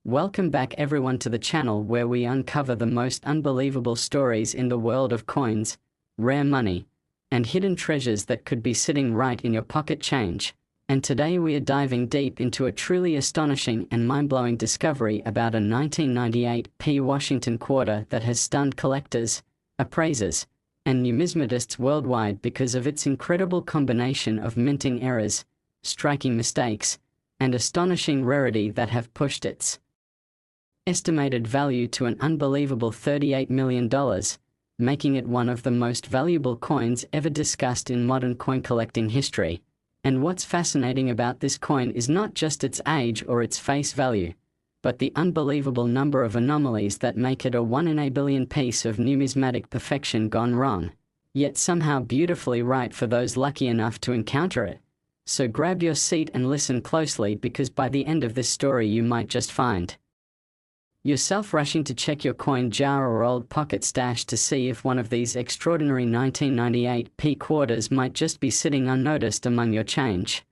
Welcome back everyone to the channel where we uncover the most unbelievable stories in the world of coins, rare money, and hidden treasures that could be sitting right in your pocket change. And today we are diving deep into a truly astonishing and mind-blowing discovery about a 1998 Washington quarter that has stunned collectors, appraisers, and numismatists worldwide because of its incredible combination of minting errors, striking mistakes, and astonishing rarity that have pushed its estimated value to an unbelievable $38 million, making it one of the most valuable coins ever discussed in modern coin collecting history. And what's fascinating about this coin is not just its age or its face value, but the unbelievable number of anomalies that make it a 1 in a billion piece of numismatic perfection gone wrong, yet somehow beautifully right for those lucky enough to encounter it. So grab your seat and listen closely, because by the end of this story you might just find yourself rushing to check your coin jar or old pocket stash to see if one of these extraordinary 1998 quarters might just be sitting unnoticed among your change.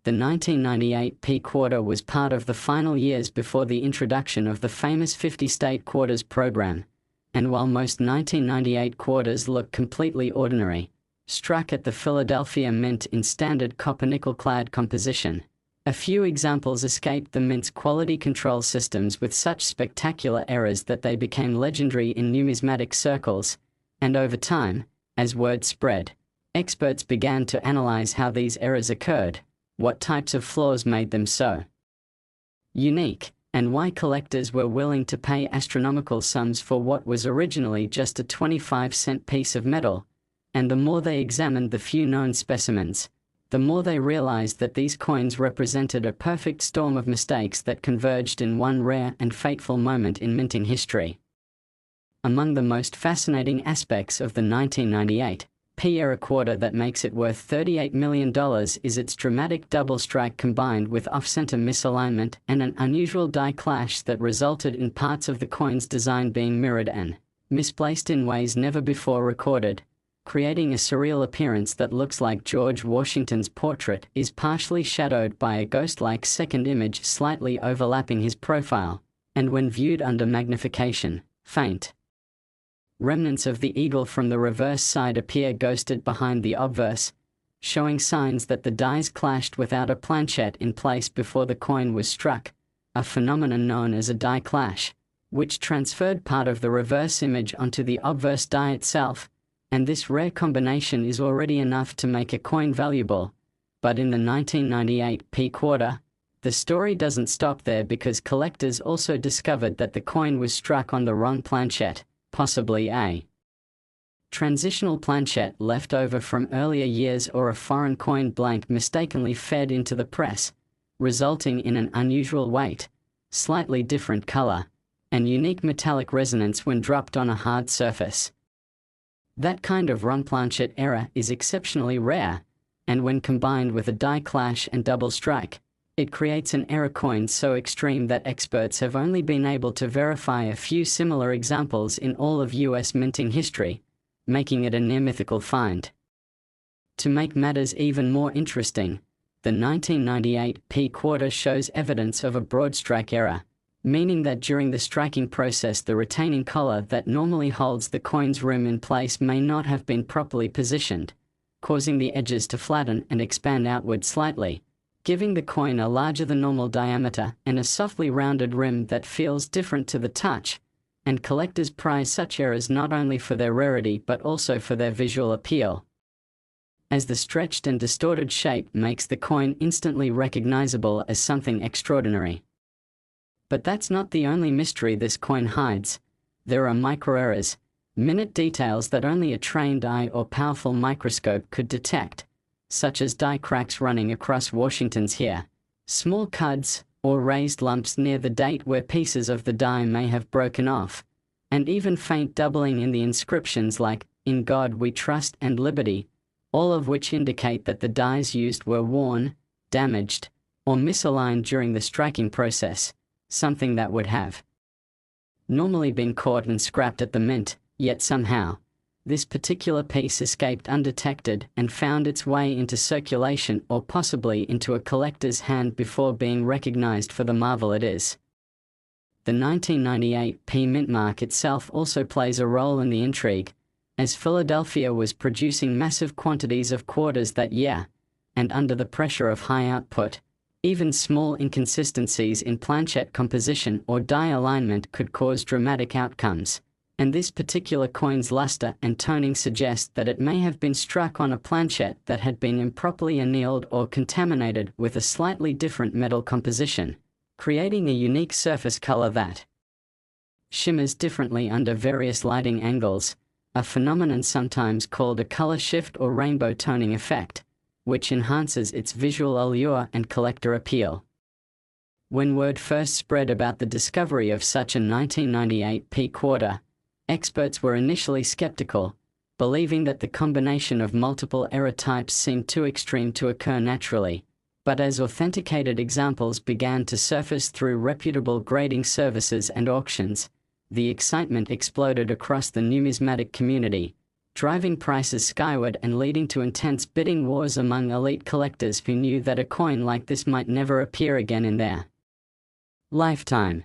The 1998 quarter was part of the final years before the introduction of the famous 50-state quarters program, and while most 1998 quarters look completely ordinary, struck at the Philadelphia Mint in standard copper-nickel-clad composition, a few examples escaped the Mint's quality control systems with such spectacular errors that they became legendary in numismatic circles, and over time, as word spread, experts began to analyze how these errors occurred, what types of flaws made them so unique, and why collectors were willing to pay astronomical sums for what was originally just a 25-cent piece of metal. And the more they examined the few known specimens, the more they realized that these coins represented a perfect storm of mistakes that converged in one rare and fateful moment in minting history. Among the most fascinating aspects of the 1998 era quarter that makes it worth $38 million is its dramatic double strike combined with off-center misalignment and an unusual die clash that resulted in parts of the coin's design being mirrored and misplaced in ways never before recorded, creating a surreal appearance that looks like George Washington's portrait is partially shadowed by a ghost-like second image slightly overlapping his profile, and when viewed under magnification, faint remnants of the eagle from the reverse side appear ghosted behind the obverse, showing signs that the dies clashed without a planchette in place before the coin was struck, a phenomenon known as a die clash, which transferred part of the reverse image onto the obverse die itself. And this rare combination is already enough to make a coin valuable. But in the 1998 quarter, the story doesn't stop there, because collectors also discovered that the coin was struck on the wrong planchette, possibly a transitional planchette left over from earlier years or a foreign coin blank mistakenly fed into the press, resulting in an unusual weight, slightly different color, and unique metallic resonance when dropped on a hard surface. That kind of wrong planchette error is exceptionally rare, and when combined with a die clash and double strike, it creates an error coin so extreme that experts have only been able to verify a few similar examples in all of US minting history, making it a near-mythical find. To make matters even more interesting, the 1998 quarter shows evidence of a broad strike error, meaning that during the striking process the retaining collar that normally holds the coin's rim in place may not have been properly positioned, causing the edges to flatten and expand outward slightly, giving the coin a larger than normal diameter and a softly rounded rim that feels different to the touch. And collectors prize such errors not only for their rarity but also for their visual appeal, as the stretched and distorted shape makes the coin instantly recognizable as something extraordinary. But that's not the only mystery this coin hides. There are micro-errors, minute details that only a trained eye or powerful microscope could detect, such as die cracks running across Washington's hair, small cuds, or raised lumps near the date where pieces of the die may have broken off, and even faint doubling in the inscriptions like, "In God We Trust" and "Liberty," all of which indicate that the dies used were worn, damaged, or misaligned during the striking process, something that would have normally been caught and scrapped at the mint, yet somehow this particular piece escaped undetected and found its way into circulation or possibly into a collector's hand before being recognized for the marvel it is. The 1998p mint mark itself also plays a role in the intrigue, as Philadelphia was producing massive quantities of quarters that year, and under the pressure of high output, even small inconsistencies in planchette composition or die alignment could cause dramatic outcomes, and this particular coin's luster and toning suggest that it may have been struck on a planchette that had been improperly annealed or contaminated with a slightly different metal composition, creating a unique surface color that shimmers differently under various lighting angles, a phenomenon sometimes called a color shift or rainbow toning effect, which enhances its visual allure and collector appeal. When word first spread about the discovery of such a 1998p quarter, experts were initially skeptical, believing that the combination of multiple error types seemed too extreme to occur naturally. But as authenticated examples began to surface through reputable grading services and auctions, the excitement exploded across the numismatic community, driving prices skyward and leading to intense bidding wars among elite collectors who knew that a coin like this might never appear again in their lifetime.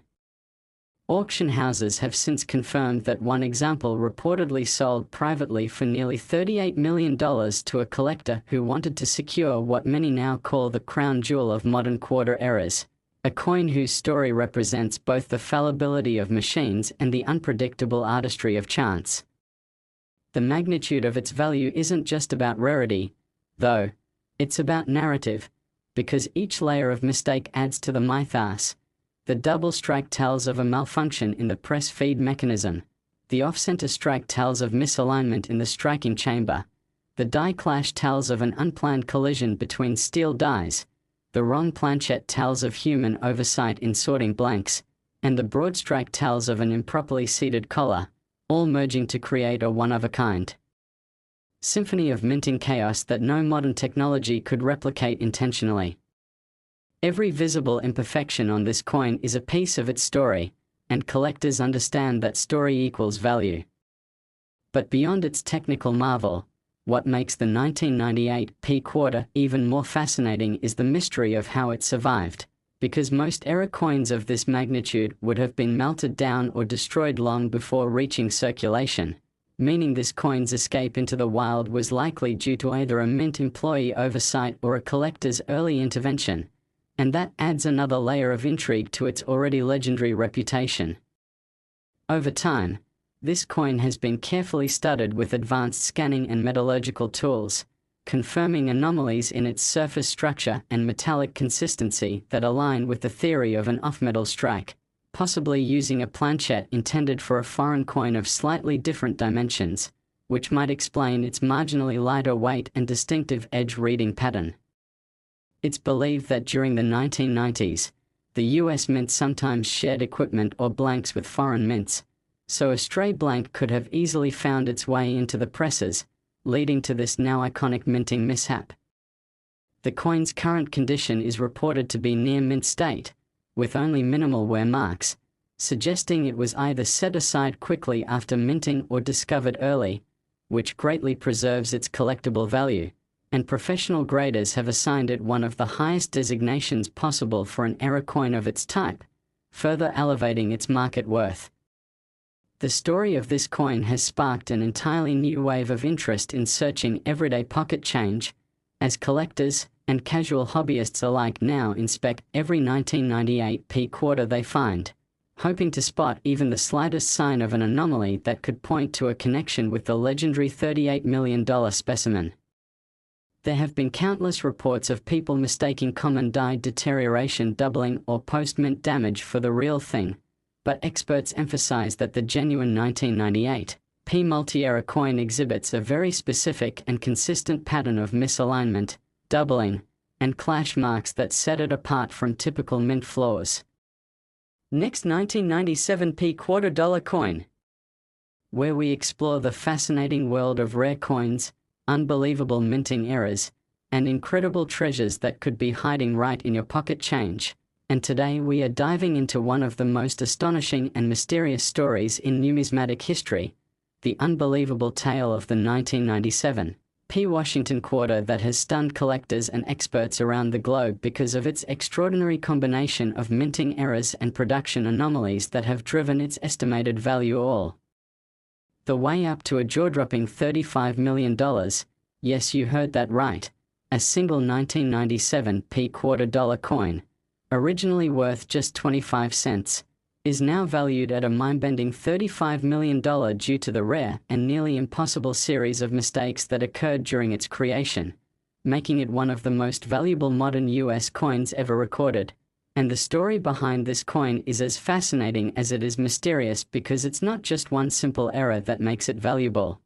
Auction houses have since confirmed that one example reportedly sold privately for nearly $38 million to a collector who wanted to secure what many now call the crown jewel of modern quarter errors, a coin whose story represents both the fallibility of machines and the unpredictable artistry of chance. The magnitude of its value isn't just about rarity, though, it's about narrative, because each layer of mistake adds to the mythos. The double strike tells of a malfunction in the press feed mechanism. The off-center strike tells of misalignment in the striking chamber. The die clash tells of an unplanned collision between steel dies. The wrong planchette tells of human oversight in sorting blanks. And the broad strike tells of an improperly seated collar, all merging to create a one-of-a-kind symphony of minting chaos that no modern technology could replicate intentionally. Every visible imperfection on this coin is a piece of its story, and collectors understand that story equals value. But beyond its technical marvel, what makes the 1998p quarter even more fascinating is the mystery of how it survived, because most error coins of this magnitude would have been melted down or destroyed long before reaching circulation, meaning this coin's escape into the wild was likely due to either a mint employee oversight or a collector's early intervention. And that adds another layer of intrigue to its already legendary reputation. Over time, this coin has been carefully studied with advanced scanning and metallurgical tools, confirming anomalies in its surface structure and metallic consistency that align with the theory of an off-metal strike, possibly using a planchette intended for a foreign coin of slightly different dimensions, which might explain its marginally lighter weight and distinctive edge reading pattern. It's believed that during the 1990s, the US Mint sometimes shared equipment or blanks with foreign mints, so a stray blank could have easily found its way into the presses, leading to this now iconic minting mishap. The coin's current condition is reported to be near mint state, with only minimal wear marks, suggesting it was either set aside quickly after minting or discovered early, which greatly preserves its collectible value. And professional graders have assigned it one of the highest designations possible for an error coin of its type, further elevating its market worth. The story of this coin has sparked an entirely new wave of interest in searching everyday pocket change, as collectors and casual hobbyists alike now inspect every 1998p quarter they find, hoping to spot even the slightest sign of an anomaly that could point to a connection with the legendary $38 million specimen. There have been countless reports of people mistaking common die deterioration, doubling, or post-mint damage for the real thing, but experts emphasize that the genuine 1998p multi-error coin exhibits a very specific and consistent pattern of misalignment, doubling, and clash marks that set it apart from typical mint flaws. Next, 1997p $quarter coin, where we explore the fascinating world of rare coins, unbelievable minting errors, and incredible treasures that could be hiding right in your pocket change. And today we are diving into one of the most astonishing and mysterious stories in numismatic history, the unbelievable tale of the 1997p P. Washington quarter that has stunned collectors and experts around the globe because of its extraordinary combination of minting errors and production anomalies that have driven its estimated value all the way up to a jaw-dropping $35 million. Yes, you heard that right. A single 1997 P quarter-dollar coin, originally worth just 25 cents, is now valued at a mind-bending $35 million due to the rare and nearly impossible series of mistakes that occurred during its creation, making it one of the most valuable modern US coins ever recorded. And the story behind this coin is as fascinating as it is mysterious, because it's not just one simple error that makes it valuable,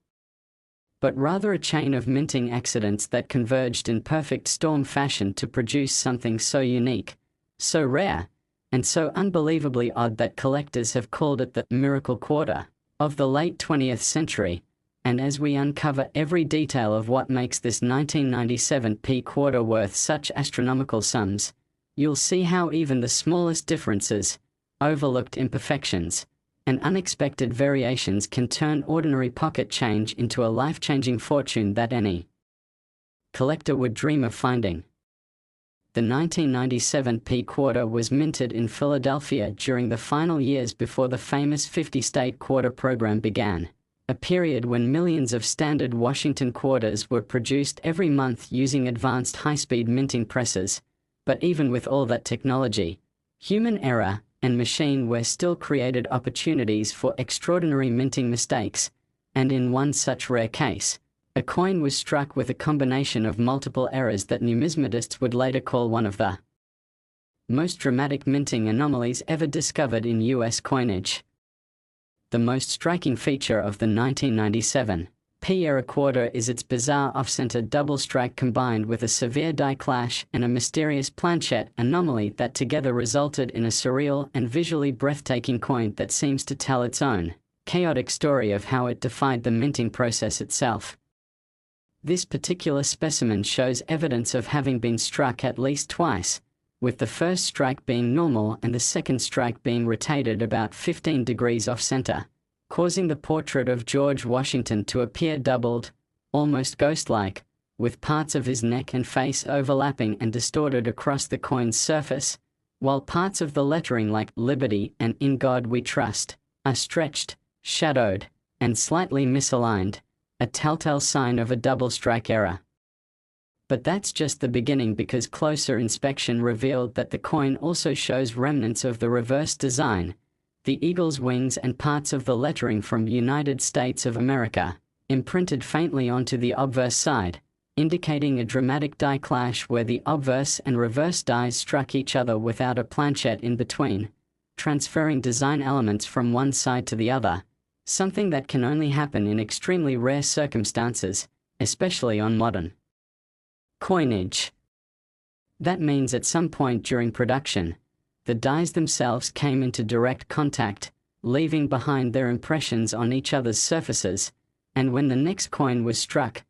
but rather a chain of minting accidents that converged in perfect storm fashion to produce something so unique, so rare, and so unbelievably odd that collectors have called it the miracle quarter of the late 20th century. And as we uncover every detail of what makes this 1997 P quarter worth such astronomical sums, you'll see how even the smallest differences, overlooked imperfections, and unexpected variations can turn ordinary pocket change into a life-changing fortune that any collector would dream of finding. The 1997 P quarter was minted in Philadelphia during the final years before the famous 50-state quarter program began, a period when millions of standard Washington quarters were produced every month using advanced high-speed minting presses. But even with all that technology, human error and machineware still created opportunities for extraordinary minting mistakes, and in one such rare case, a coin was struck with a combination of multiple errors that numismatists would later call one of the most dramatic minting anomalies ever discovered in US coinage. The most striking feature of the 1997 P era quarter is its bizarre off-center double strike combined with a severe die clash and a mysterious planchette anomaly that together resulted in a surreal and visually breathtaking coin that seems to tell its own chaotic story of how it defied the minting process itself. This particular specimen shows evidence of having been struck at least twice, with the first strike being normal and the second strike being rotated about 15 degrees off-center, causing the portrait of George Washington to appear doubled, almost ghost-like, with parts of his neck and face overlapping and distorted across the coin's surface, while parts of the lettering like Liberty and In God We Trust are stretched, shadowed, and slightly misaligned, a telltale sign of a double strike error. But that's just the beginning, because closer inspection revealed that the coin also shows remnants of the reverse design, the eagle's wings and parts of the lettering from United States of America, imprinted faintly onto the obverse side, indicating a dramatic die clash where the obverse and reverse dies struck each other without a planchette in between, transferring design elements from one side to the other, something that can only happen in extremely rare circumstances, especially on modern coinage. That means at some point during production, the dies themselves came into direct contact, leaving behind their impressions on each other's surfaces, and when the next coin was struck,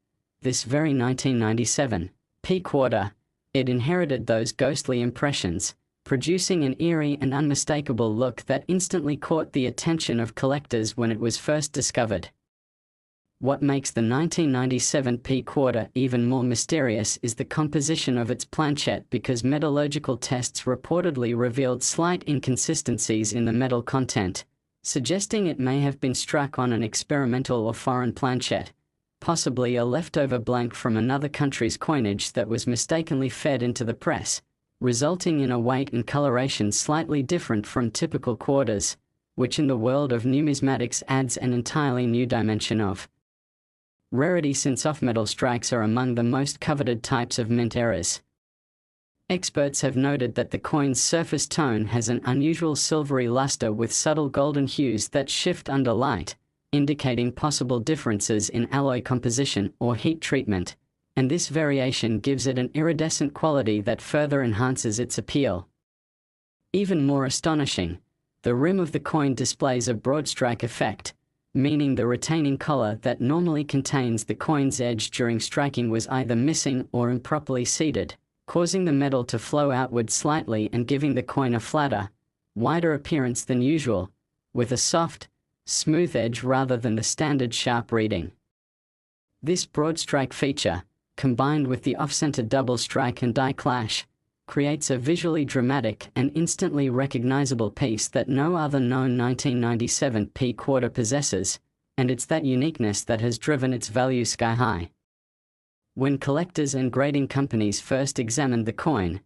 this very 1997 P quarter, it inherited those ghostly impressions, producing an eerie and unmistakable look that instantly caught the attention of collectors when it was first discovered. What makes the 1997 P quarter even more mysterious is the composition of its planchette, because metallurgical tests reportedly revealed slight inconsistencies in the metal content, suggesting it may have been struck on an experimental or foreign planchette, possibly a leftover blank from another country's coinage that was mistakenly fed into the press, resulting in a weight and coloration slightly different from typical quarters, which in the world of numismatics adds an entirely new dimension of rarity, since off-metal strikes are among the most coveted types of mint errors. Experts have noted that the coin's surface tone has an unusual silvery luster with subtle golden hues that shift under light, indicating possible differences in alloy composition or heat treatment, and this variation gives it an iridescent quality that further enhances its appeal. Even more astonishing, the rim of the coin displays a broad strike effect, meaning the retaining collar that normally contains the coin's edge during striking was either missing or improperly seated, causing the metal to flow outward slightly and giving the coin a flatter, wider appearance than usual, with a soft, smooth edge rather than the standard sharp reading. This broad strike feature, combined with the off-center double strike and die clash, creates a visually dramatic and instantly recognizable piece that no other known 1997 P-quarter possesses, and it's that uniqueness that has driven its value sky high. When collectors and grading companies first examined the coin,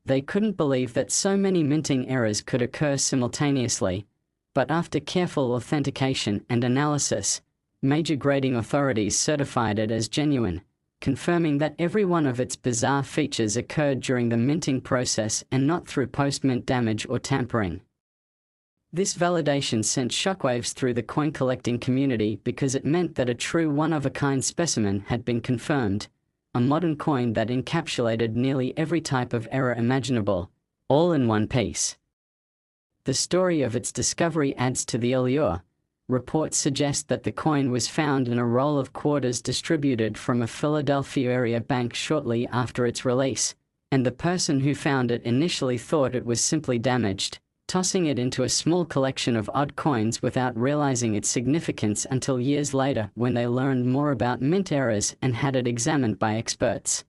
they couldn't believe that so many minting errors could occur simultaneously, but after careful authentication and analysis, major grading authorities certified it as genuine, confirming that every one of its bizarre features occurred during the minting process and not through post-mint damage or tampering. This validation sent shockwaves through the coin collecting community because it meant that a true one-of-a-kind specimen had been confirmed, a modern coin that encapsulated nearly every type of error imaginable, all in one piece. The story of its discovery adds to the allure. Reports suggest that the coin was found in a roll of quarters distributed from a Philadelphia area bank shortly after its release, and the person who found it initially thought it was simply damaged, tossing it into a small collection of odd coins without realizing its significance until years later when they learned more about mint errors and had it examined by experts.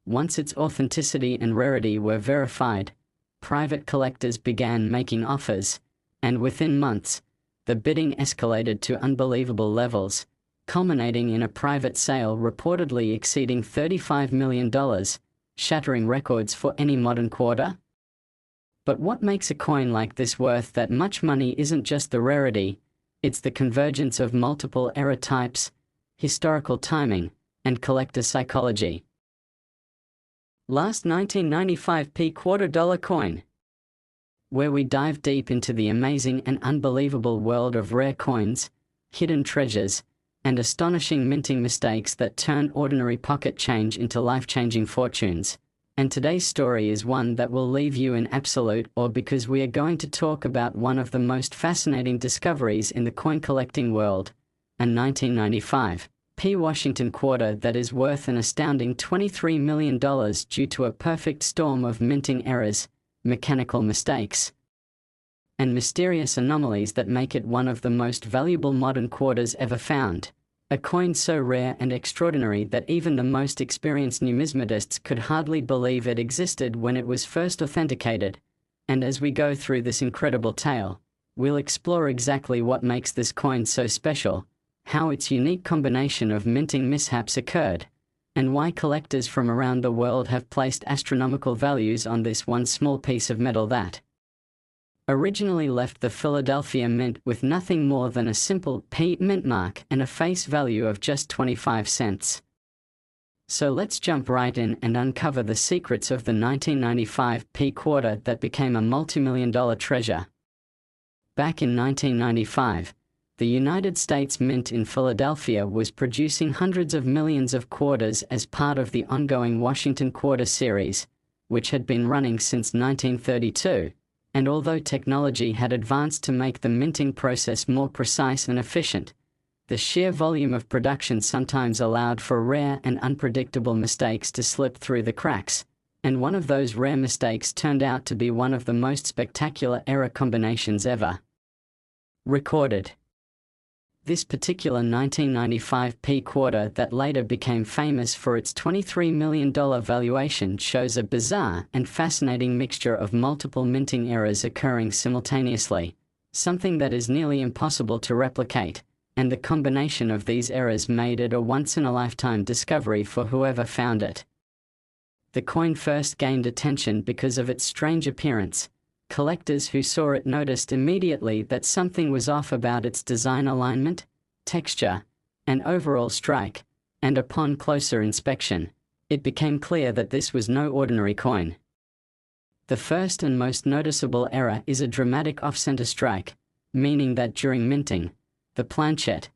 Once its authenticity and rarity were verified, private collectors began making offers, and within months, the bidding escalated to unbelievable levels, culminating in a private sale reportedly exceeding $35 million, shattering records for any modern quarter. But what makes a coin like this worth that much money isn't just the rarity, it's the convergence of multiple error types, historical timing, and collector psychology. Last 1995 P-quarter dollar coin, where we dive deep into the amazing and unbelievable world of rare coins, hidden treasures, and astonishing minting mistakes that turn ordinary pocket change into life-changing fortunes. And today's story is one that will leave you in absolute awe because we are going to talk about one of the most fascinating discoveries in the coin collecting world, a 1995 P Washington quarter that is worth an astounding $23 million due to a perfect storm of minting errors, mechanical mistakes, and mysterious anomalies that make it one of the most valuable modern quarters ever found. A coin so rare and extraordinary that even the most experienced numismatists could hardly believe it existed when it was first authenticated. And as we go through this incredible tale, we'll explore exactly what makes this coin so special, how its unique combination of minting mishaps occurred, and why collectors from around the world have placed astronomical values on this one small piece of metal that originally left the Philadelphia Mint with nothing more than a simple P mint mark and a face value of just 25 cents. So let's jump right in and uncover the secrets of the 1995 P quarter that became a multi-million-dollar treasure. Back in 1995, the United States Mint in Philadelphia was producing hundreds of millions of quarters as part of the ongoing Washington Quarter series, which had been running since 1932, and although technology had advanced to make the minting process more precise and efficient, the sheer volume of production sometimes allowed for rare and unpredictable mistakes to slip through the cracks, and one of those rare mistakes turned out to be one of the most spectacular error combinations ever recorded. This particular 1995 P quarter that later became famous for its $23 million valuation shows a bizarre and fascinating mixture of multiple minting errors occurring simultaneously, something that is nearly impossible to replicate, and the combination of these errors made it a once-in-a-lifetime discovery for whoever found it. The coin first gained attention because of its strange appearance. Collectors who saw it noticed immediately that something was off about its design alignment, texture, and overall strike, and upon closer inspection, it became clear that this was no ordinary coin. The first and most noticeable error is a dramatic off-center strike, meaning that during minting, the planchette,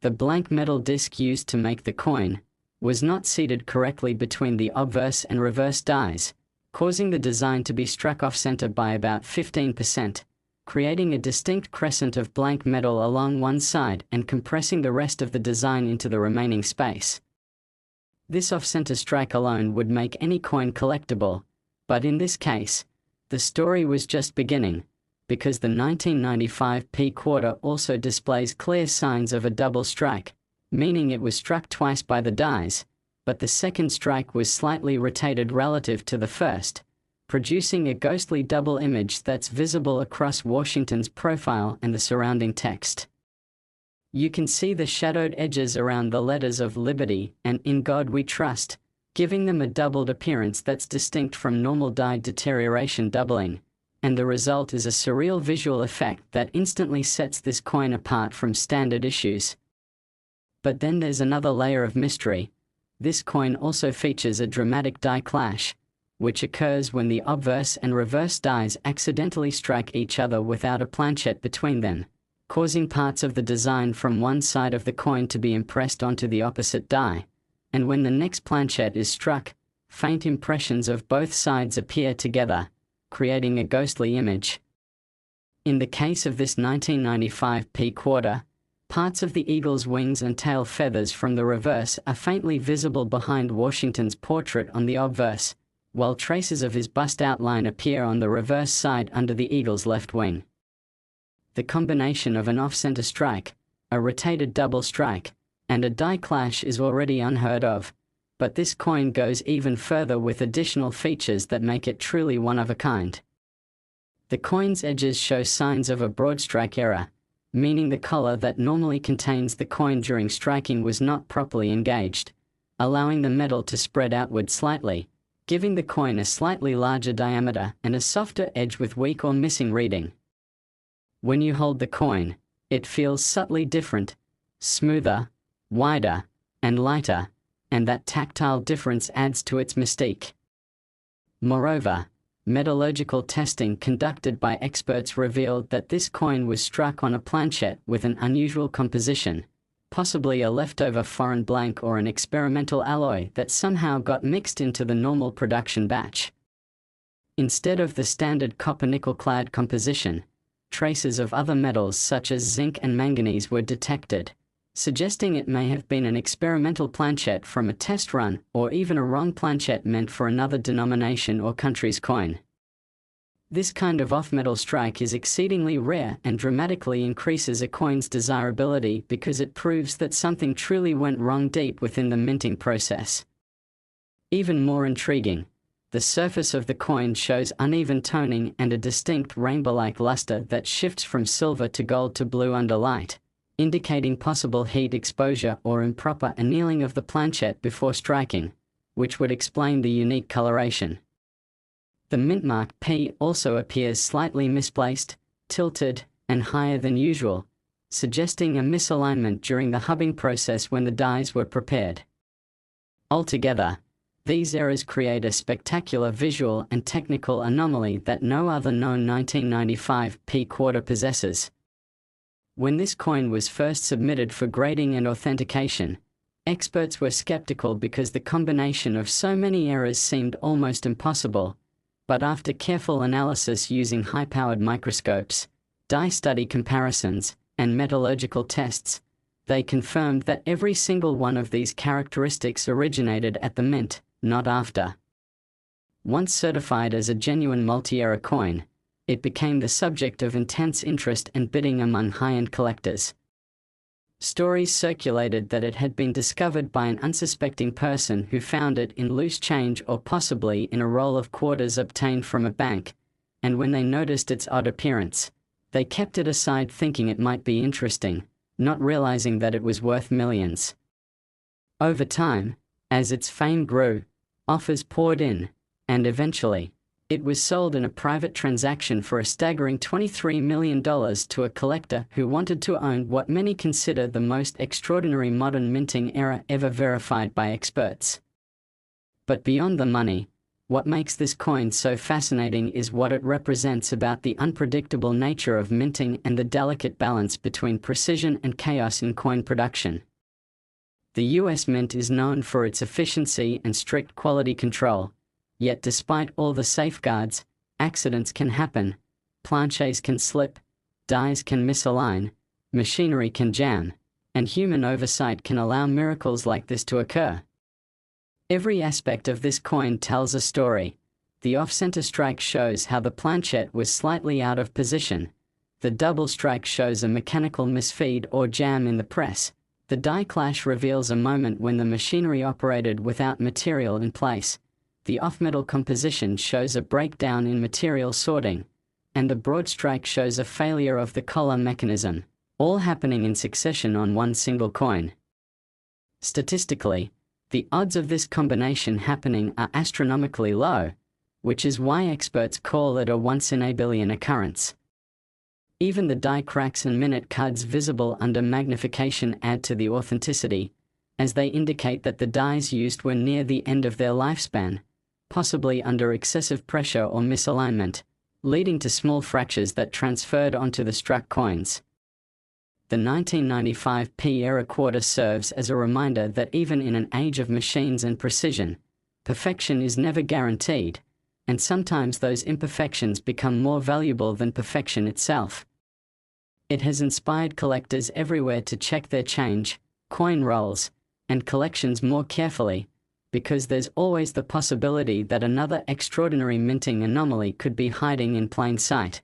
the blank metal disc used to make the coin, was not seated correctly between the obverse and reverse dies, causing the design to be struck off-center by about 15%, creating a distinct crescent of blank metal along one side and compressing the rest of the design into the remaining space. This off-center strike alone would make any coin collectible, but in this case, the story was just beginning, because the 1995 P quarter also displays clear signs of a double strike, meaning it was struck twice by the dies, but the second strike was slightly rotated relative to the first, producing a ghostly double image that's visible across Washington's profile and the surrounding text. You can see the shadowed edges around the letters of Liberty and In God We Trust, giving them a doubled appearance that's distinct from normal die deterioration doubling, and the result is a surreal visual effect that instantly sets this coin apart from standard issues. But then there's another layer of mystery. This coin also features a dramatic die clash, which occurs when the obverse and reverse dies accidentally strike each other without a planchette between them, causing parts of the design from one side of the coin to be impressed onto the opposite die, and when the next planchette is struck, faint impressions of both sides appear together, creating a ghostly image. In the case of this 1995 P quarter, parts of the eagle's wings and tail feathers from the reverse are faintly visible behind Washington's portrait on the obverse, while traces of his bust outline appear on the reverse side under the eagle's left wing. The combination of an off-center strike, a rotated double strike, and a die clash is already unheard of, but this coin goes even further with additional features that make it truly one of a kind. The coin's edges show signs of a broad strike error, meaning the collar that normally contains the coin during striking was not properly engaged, allowing the metal to spread outward slightly, giving the coin a slightly larger diameter and a softer edge with weak or missing reading. When you hold the coin, it feels subtly different, smoother, wider, and lighter, and that tactile difference adds to its mystique. Moreover, metallurgical testing conducted by experts revealed that this coin was struck on a planchette with an unusual composition, possibly a leftover foreign blank or an experimental alloy that somehow got mixed into the normal production batch. Instead of the standard copper-nickel clad composition, traces of other metals such as zinc and manganese were detected, suggesting it may have been an experimental planchette from a test run or even a wrong planchette meant for another denomination or country's coin. This kind of off-metal strike is exceedingly rare and dramatically increases a coin's desirability because it proves that something truly went wrong deep within the minting process. Even more intriguing, the surface of the coin shows uneven toning and a distinct rainbow-like luster that shifts from silver to gold to blue under light, indicating possible heat exposure or improper annealing of the planchette before striking, which would explain the unique coloration. The mint mark P also appears slightly misplaced, tilted, and higher than usual, suggesting a misalignment during the hubbing process when the dies were prepared. Altogether, these errors create a spectacular visual and technical anomaly that no other known 1995 P quarter possesses. When this coin was first submitted for grading and authentication, experts were skeptical because the combination of so many errors seemed almost impossible, but after careful analysis using high-powered microscopes, die study comparisons, and metallurgical tests, they confirmed that every single one of these characteristics originated at the mint, not after. Once certified as a genuine multi-error coin, it became the subject of intense interest and bidding among high-end collectors. Stories circulated that it had been discovered by an unsuspecting person who found it in loose change or possibly in a roll of quarters obtained from a bank, and when they noticed its odd appearance, they kept it aside thinking it might be interesting, not realizing that it was worth millions. Over time, as its fame grew, offers poured in, and eventually, it was sold in a private transaction for a staggering $23 million to a collector who wanted to own what many consider the most extraordinary modern minting era ever verified by experts. But beyond the money, what makes this coin so fascinating is what it represents about the unpredictable nature of minting and the delicate balance between precision and chaos in coin production. The US Mint is known for its efficiency and strict quality control. Yet despite all the safeguards, accidents can happen, planchets can slip, dies can misalign, machinery can jam, and human oversight can allow miracles like this to occur. Every aspect of this coin tells a story. The off-center strike shows how the planchette was slightly out of position. The double strike shows a mechanical misfeed or jam in the press. The die clash reveals a moment when the machinery operated without material in place. The off-metal composition shows a breakdown in material sorting, and the broad strike shows a failure of the collar mechanism, all happening in succession on one single coin. Statistically, the odds of this combination happening are astronomically low, which is why experts call it a once-in-a-billion occurrence. Even the die cracks and minute cards visible under magnification add to the authenticity, as they indicate that the dies used were near the end of their lifespan, possibly under excessive pressure or misalignment, leading to small fractures that transferred onto the struck coins. The 1995 P-era quarter serves as a reminder that even in an age of machines and precision, perfection is never guaranteed, and sometimes those imperfections become more valuable than perfection itself. It has inspired collectors everywhere to check their change, coin rolls, and collections more carefully, because there's always the possibility that another extraordinary minting anomaly could be hiding in plain sight.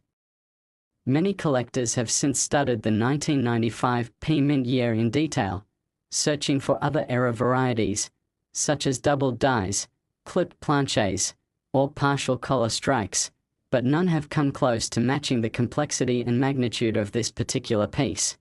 Many collectors have since studied the 1995 P-mint year in detail, searching for other era varieties, such as doubled dies, clipped planches, or partial collar strikes, but none have come close to matching the complexity and magnitude of this particular piece.